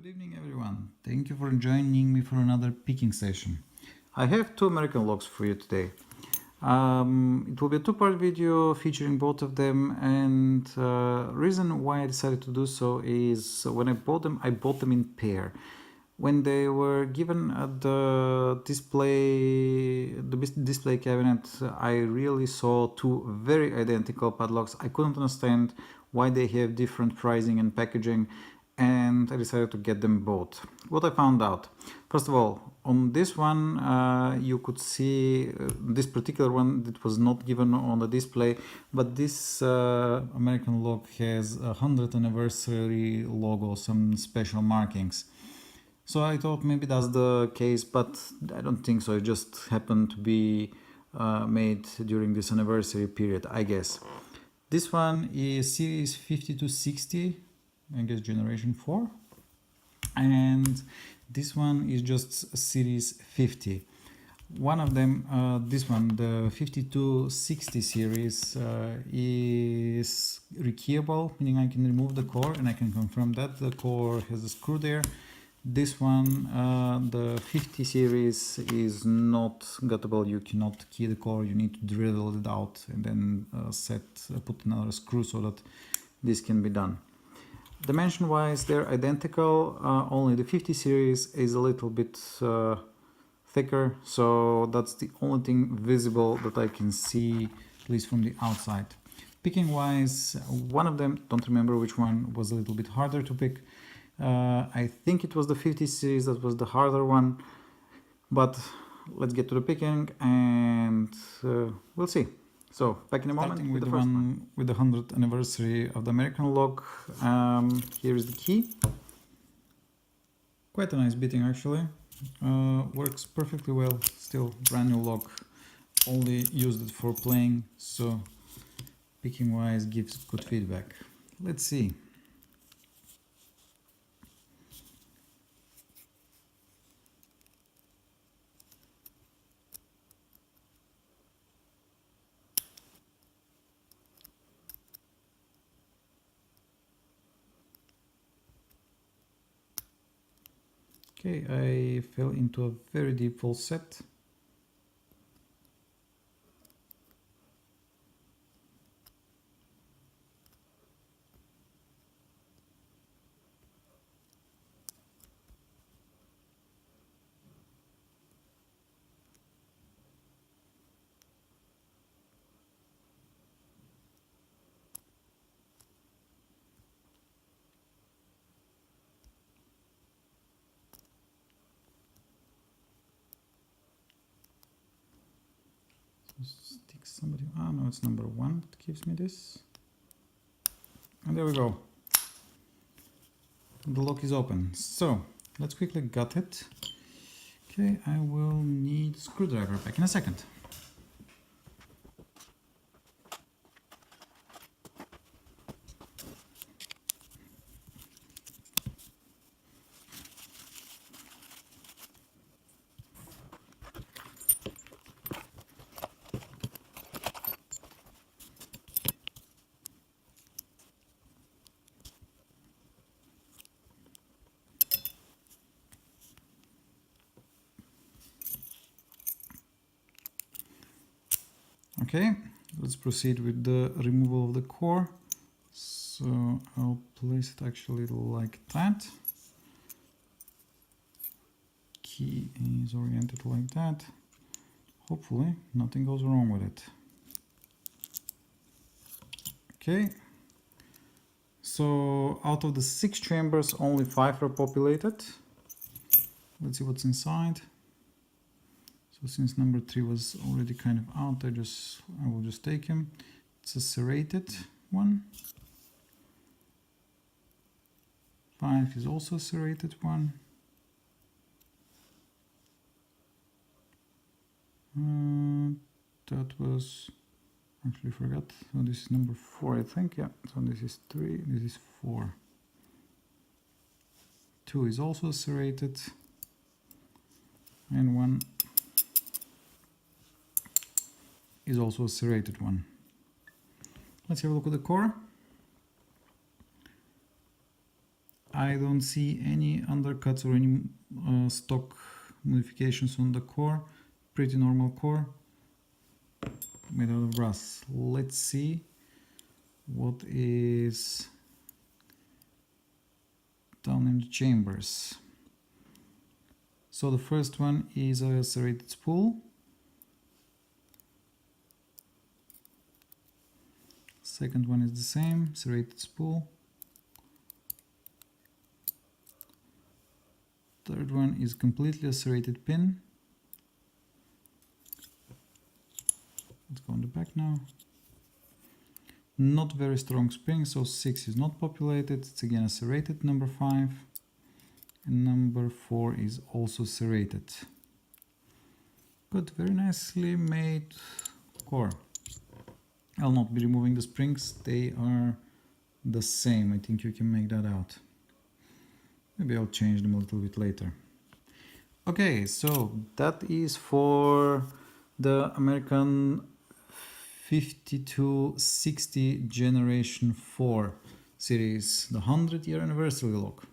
Good evening everyone, thank you for joining me for another picking session. I have two American logs for you today. It will be a two-part video featuring both of them, and reason why I decided to do so is when I bought them in pair. When they were given at the display cabinet, I really saw two very identical padlocks. I couldn't understand why they have different pricing and packaging, and I decided to get them both. What I found out, first of all, on this one you could see this particular one that was not given on the display, but this American log has a 100th anniversary logo, some special markings. So I thought maybe that's the case, but I don't think so. It just happened to be made during this anniversary period, I guess. This one is series 5260, I guess generation 4. And this one is just series 50. One of them, this one, the 5260 series, is rekeyable, meaning I can remove the core, and I can confirm that the core has a screw there. This one, the 50 series, is not gettable. You cannot key the core. You need to drill it out and then put another screw so that this can be done. Dimension wise, they're identical, only the 50 series is a little bit thicker, so that's the only thing visible that I can see, at least from the outside. Picking wise, one of them, don't remember which one, was a little bit harder to pick. I think it was the 50 series that was the harder one, but let's get to the picking and we'll see. So back in a moment with the first one. With the 100th anniversary of the American log. Here is the key. Quite a nice beating actually. Works perfectly well. Still brand new log. Only used it for playing, so picking wise gives good feedback. Let's see. Okay, I fell into a very deep falset. Stick somebody. Ah, no, it's number 1 that gives me this. And there we go. The lock is open. So let's quickly gut it. Okay, I will need a screwdriver back in a second. Okay, let's proceed with the removal of the core. So I'll place it actually like that. Key is oriented like that. Hopefully nothing goes wrong with it. Okay, so out of the 6 chambers, only 5 are populated. Let's see what's inside. So since number 3 was already kind of out, I will just take him. It's a serrated one. 5 is also a serrated one. That was, actually forgot. So this is number 4, I think. Yeah. So this is 3. This is 4. 2 is also serrated, and 1 is also a serrated one. Let's have a look at the core. I don't see any undercuts or any stock modifications on the core. Pretty normal core made out of brass. Let's see what is down in the chambers. So the first one is a serrated spool. Second one is the same, serrated spool. Third one is completely a serrated pin. Let's go on the back now. Not very strong spring, so 6 is not populated. It's again a serrated number 5. And number 4 is also serrated. Good, very nicely made core. I'll not be removing the springs, they are the same. I think you can make that out. Maybe I'll change them a little bit later. Okay, so that is for the American 5260 Generation 4 series, the 100-year anniversary lock.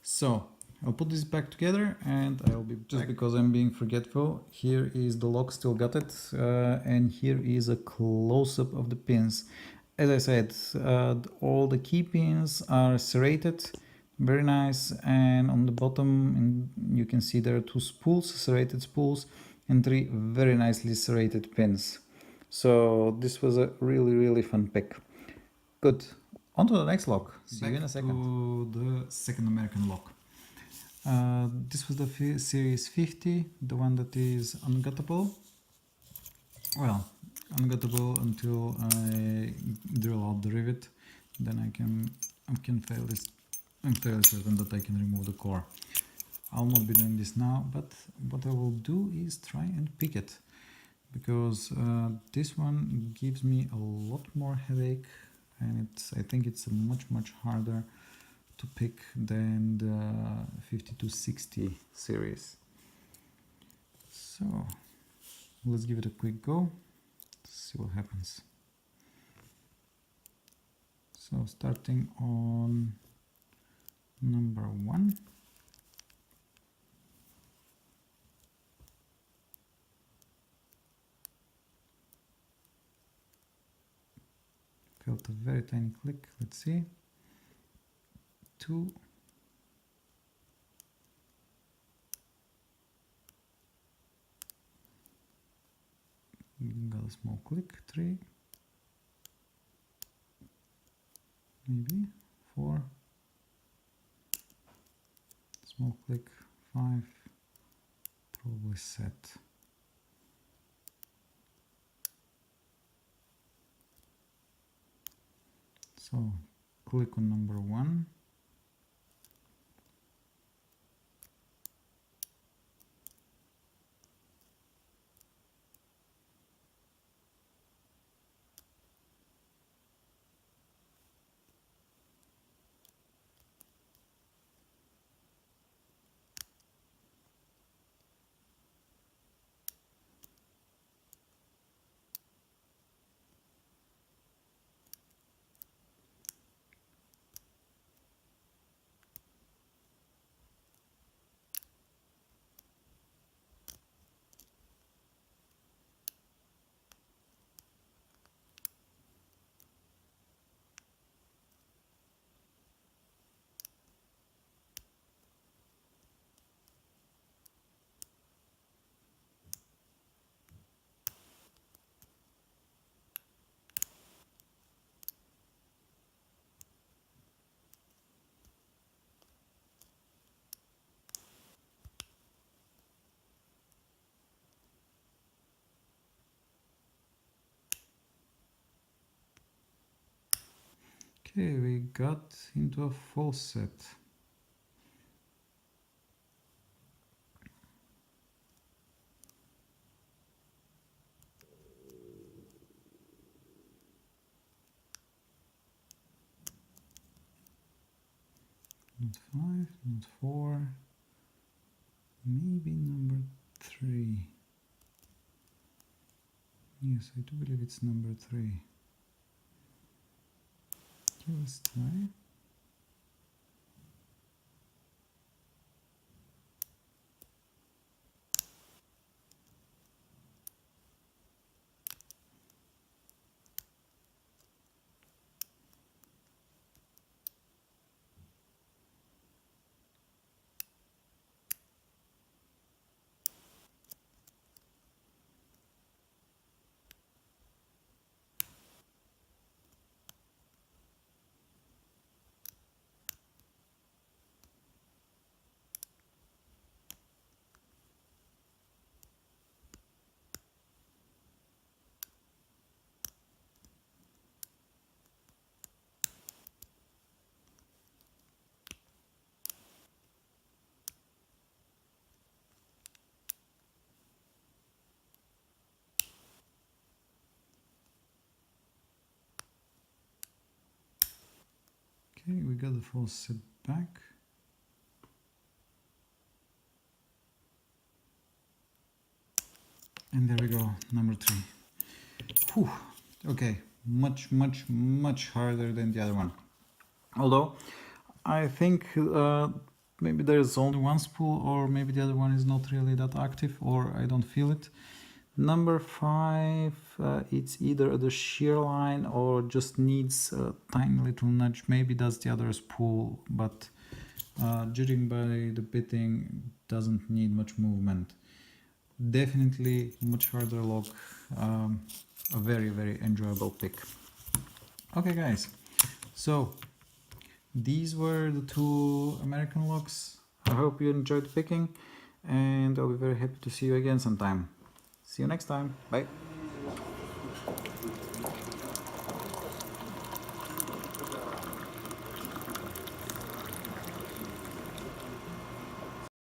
So I'll put this back together and I'll be back. Just because I'm being forgetful, here is the lock, still got it, and here is a close-up of the pins. As I said, all the key pins are serrated, very nice, and on the bottom you can see there are 2 spools, serrated spools, and 3 very nicely serrated pins. So this was a really fun pick. Good. On to the next lock. See you in a second. To the second American lock. This was the series 50, the one that is unguttable. Well, unguttable until I drill out the rivet. Then I can fairly, I'm fairly certain that I can remove the core. I'll not be doing this now, but what I will do is try and pick it, because this one gives me a lot more headache, and I think it's much harder to pick than the 5260 series. So let's give it a quick go, see what happens. So starting on number 1. Felt a very tiny click, let's see. 2. Got a small click, 3. Maybe 4. Small click, 5. Probably set. So click on number 1. Okay, we got into a full set. Not 5, not 4, maybe number 3. Yes, I do believe it's number 3. Okay, let's try. Okay, we got the full set back. And there we go, number 3. Whew. Okay, much harder than the other one. Although, I think maybe there's only one spool, or maybe the other one is not really that active, or I don't feel it. Number 5, it's either the shear line or just needs a tiny little nudge. Maybe that's the other spool, but judging by the bitting, doesn't need much movement. Definitely much harder lock, a very enjoyable pick. Okay guys, so these were the 2 American locks. I hope you enjoyed picking, and I'll be very happy to see you again sometime. See you next time. Bye.